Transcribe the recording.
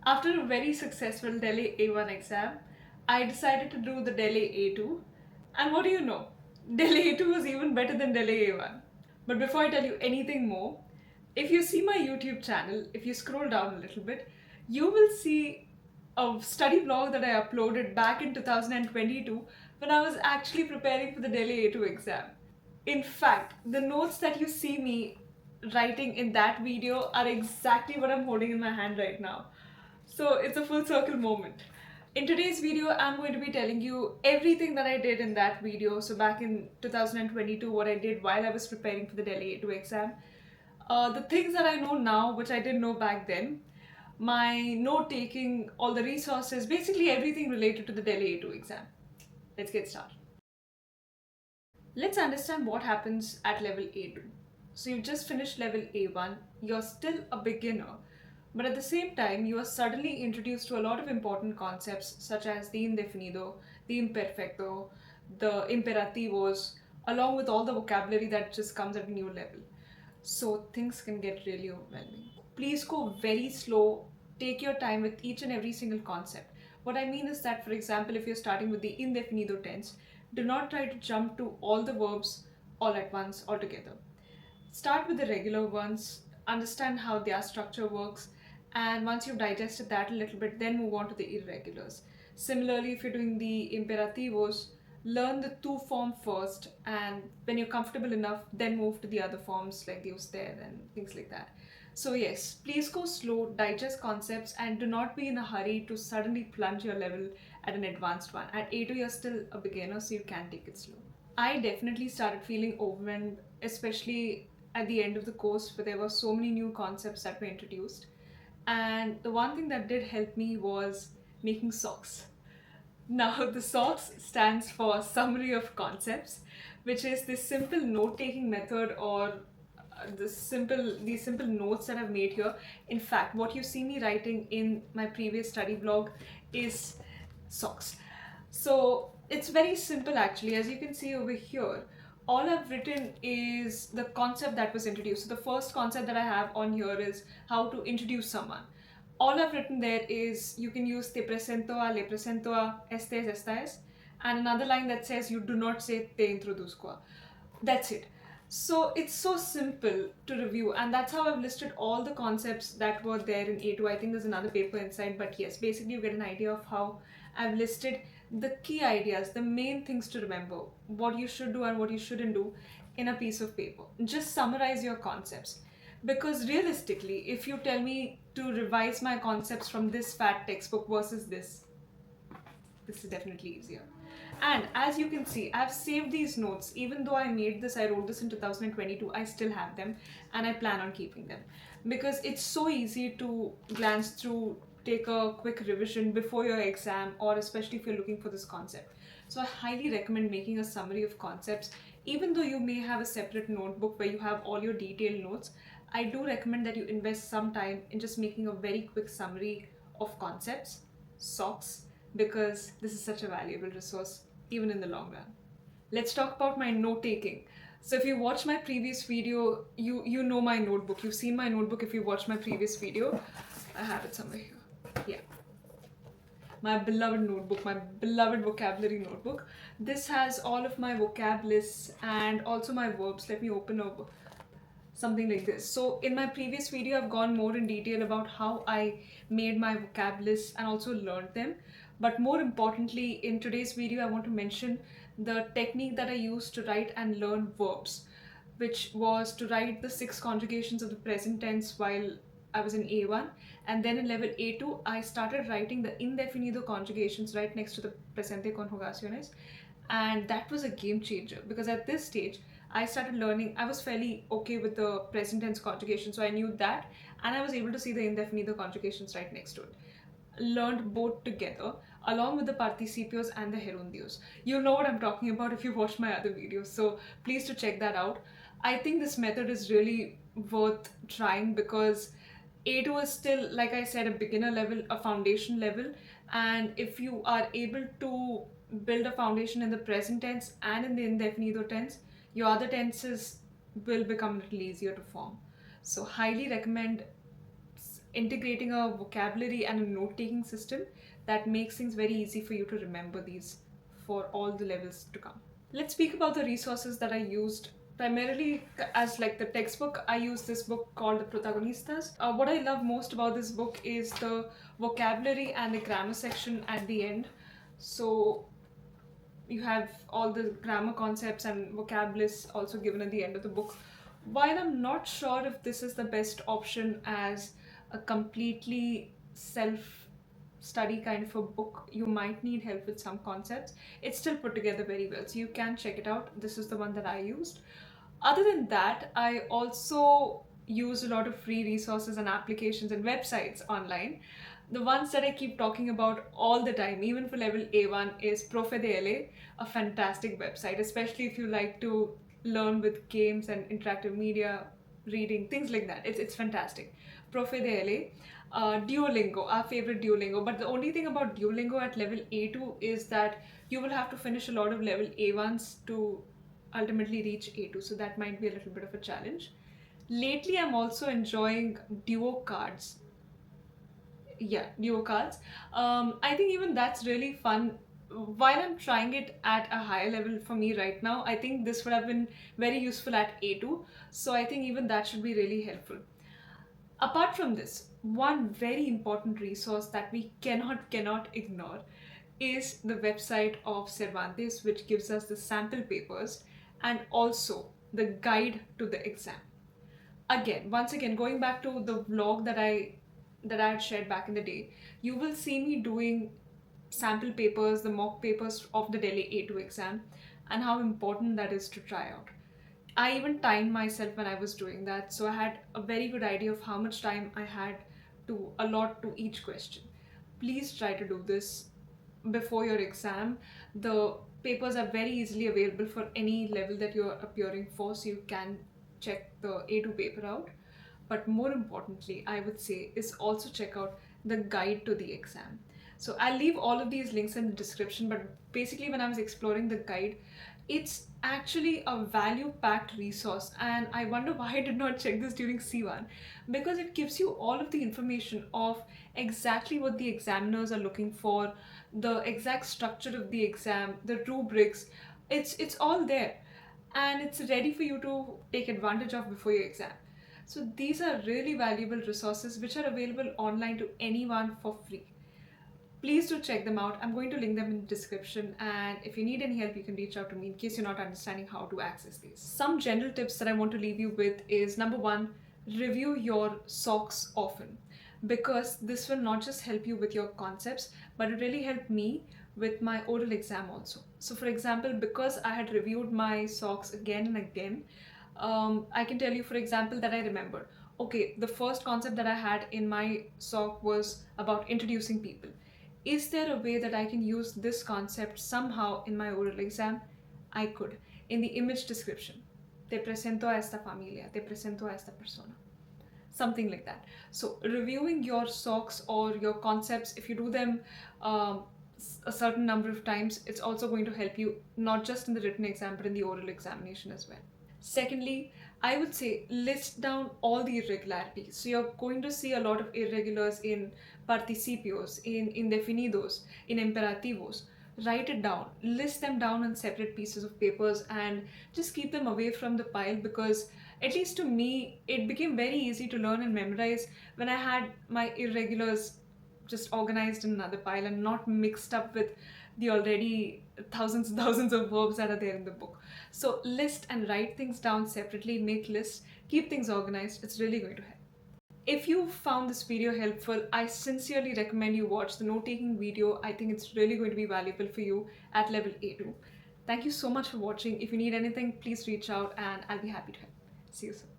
After a very successful DELE A1 exam, I decided to do the DELE A2. And what do you know? DELE A2 was even better than DELE A1. But before I tell you anything more, if you see my YouTube channel, if you scroll down a little bit, you will see a study vlog that I uploaded back in 2022 when I was actually preparing for the DELE A2 exam. In fact, the notes that you see me writing in that video are exactly what I'm holding in my hand right now. So it's a full circle moment. In today's video, I'm going to be telling you everything that I did in that video. So back in 2022, what I did while I was preparing for the DELE A2 exam. The things that I know now, which I didn't know back then. My note taking, all the resources, basically everything related to the DELE A2 exam. Let's get started. Let's understand what happens at level A2. So you've just finished level A1, you're still a beginner, but at the same time, you are suddenly introduced to a lot of important concepts such as the indefinido, the imperfecto, the imperativos, along with all the vocabulary that just comes at a new level. So things can get really overwhelming. Please go very slow, take your time with each and every single concept. What I mean is that, for example, if you're starting with the indefinido tense, do not try to jump to all the verbs all at once altogether. Start with the regular ones, understand how their structure works, and once you've digested that a little bit, then move on to the irregulars. Similarly, if you're doing the imperativos, learn the two form first, and when you're comfortable enough, then move to the other forms like the usted and things like that. So yes, please go slow, digest concepts, and do not be in a hurry to suddenly plunge your level at an advanced one. At A2, you're still a beginner, so you can take it slow. I definitely started feeling overwhelmed, especially at the end of the course where there were so many new concepts that were introduced. And the one thing that did help me was making SoCs. Now, the SoCs stands for Summary of Concepts, which is this simple note-taking method or these simple notes that I've made here. In fact, what you see me writing in my previous study blog is SoCs. So it's very simple actually. As you can see over here, all I've written is the concept that was introduced. So the first concept that I have on here is how to introduce someone. All I've written there is you can use te presento a, le presento a, este es, esta es, and another line that says you do not say te introduzco a. That's it. So it's so simple to review, and that's how I've listed all the concepts that were there in A2. I think there's another paper inside, but yes, basically you get an idea of how I've listed the key ideas, the main things to remember, what you should do and what you shouldn't do in a piece of paper. Just summarize your concepts. Because realistically, if you tell me to revise my concepts from this fat textbook versus this is definitely easier. And as you can see, I've saved these notes. Even though I wrote this in 2022, I still have them and I plan on keeping them. Because it's so easy to glance through, take a quick revision before your exam, or especially if you're looking for this concept. So I highly recommend making a summary of concepts. Even though you may have a separate notebook where you have all your detailed notes, I do recommend that you invest some time in just making a very quick summary of concepts, SoCs, because this is such a valuable resource even in the long run. Let's talk about my note taking. So if you watch my previous video, you know my notebook. You've seen my notebook if you watched my previous video. I have it somewhere here. Yeah. My beloved notebook, my beloved vocabulary notebook. This has all of my vocab lists and also my verbs. Let me open up something like this. So in my previous video, I've gone more in detail about how I made my vocab lists and also learned them. But more importantly, in today's video, I want to mention the technique that I used to write and learn verbs, which was to write the 6 conjugations of the present tense while I was in A1. And then in level A2, I started writing the indefinido conjugations right next to the presente conjugaciones. And that was a game changer because at this stage, I started learning, I was fairly okay with the present tense conjugation, so I knew that, and I was able to see the indefinido conjugations right next to it. Learned both together along with the participios and the gerundios. You'll know what I'm talking about if you watched my other videos, so please to check that out. I think this method is really worth trying because A2 is still, like I said, a beginner level, a foundation level, and if you are able to build a foundation in the present tense and in the indefinido tense, your other tenses will become a little easier to form. So highly recommend integrating a vocabulary and a note-taking system that makes things very easy for you to remember these for all the levels to come. Let's speak about the resources that I used. Primarily as like the textbook, I use this book called The Protagonistas. What I love most about this book is the vocabulary and the grammar section at the end. So you have all the grammar concepts and vocabularies also given at the end of the book. While I'm not sure if this is the best option as a completely self-study kind of a book, you might need help with some concepts. It's still put together very well, so you can check it out. This is the one that I used. Other than that, I also use a lot of free resources and applications and websites online. The ones that I keep talking about all the time, even for level A1, is Profe DELE, a fantastic website, especially if you like to learn with games and interactive media, reading, things like that. It's fantastic. Profe DELE. Duolingo, our favorite Duolingo. But the only thing about Duolingo at level A2 is that you will have to finish a lot of level A1s to ultimately reach A2, so that might be a little bit of a challenge. Lately, I'm also enjoying Duo cards. Yeah, Duo cards. I think even that's really fun. While I'm trying it at a higher level for me right now, I think this would have been very useful at A2. So I think even that should be really helpful. Apart from this, one very important resource that we cannot ignore is the website of Cervantes, which gives us the sample papers and also the guide to the exam. Again, once again, going back to the vlog that I had shared back in the day, you will see me doing sample papers, the mock papers of the DELE A2 exam, and how important that is to try out. I even timed myself when I was doing that, so I had a very good idea of how much time I had to allot to each question. Please try to do this before your exam. The papers are very easily available for any level that you're appearing for, so you can check the A2 paper out. But more importantly, I would say, is also check out the guide to the exam. So I'll leave all of these links in the description, but basically when I was exploring the guide, it's actually a value-packed resource, and I wonder why I did not check this during C1, because it gives you all of the information of exactly what the examiners are looking for, the exact structure of the exam, the rubrics. It's all there, and it's ready for you to take advantage of before your exam. So these are really valuable resources which are available online to anyone for free. Please do check them out. I'm going to link them in the description, and if you need any help, you can reach out to me in case you're not understanding how to access these. Some general tips that I want to leave you with is, number one, review your SoCs often, because this will not just help you with your concepts, but it really helped me with my oral exam also. So for example, because I had reviewed my SoCs again and again, I can tell you, for example, that I remember, okay, the first concept that I had in my SoC was about introducing people. Is there a way that I can use this concept somehow in my oral exam? I could. In the image description, te presento a esta familia, te presento a esta persona. Something like that. So reviewing your SoCs or your concepts, if you do them a certain number of times, it's also going to help you not just in the written exam, but in the oral examination as well. Secondly, I would say list down all the irregularities. So you're going to see a lot of irregulars in participios, in indefinidos, in imperativos. Write it down, list them down on separate pieces of papers, and just keep them away from the pile, because at least to me, it became very easy to learn and memorize when I had my irregulars just organized in another pile and not mixed up with the already thousands and thousands of verbs that are there in the book. So list and write things down separately, make lists, keep things organized. It's really going to help. If you found this video helpful, I sincerely recommend you watch the note-taking video. I think it's really going to be valuable for you at level A2. Thank you so much for watching. If you need anything, please reach out and I'll be happy to help. See you soon.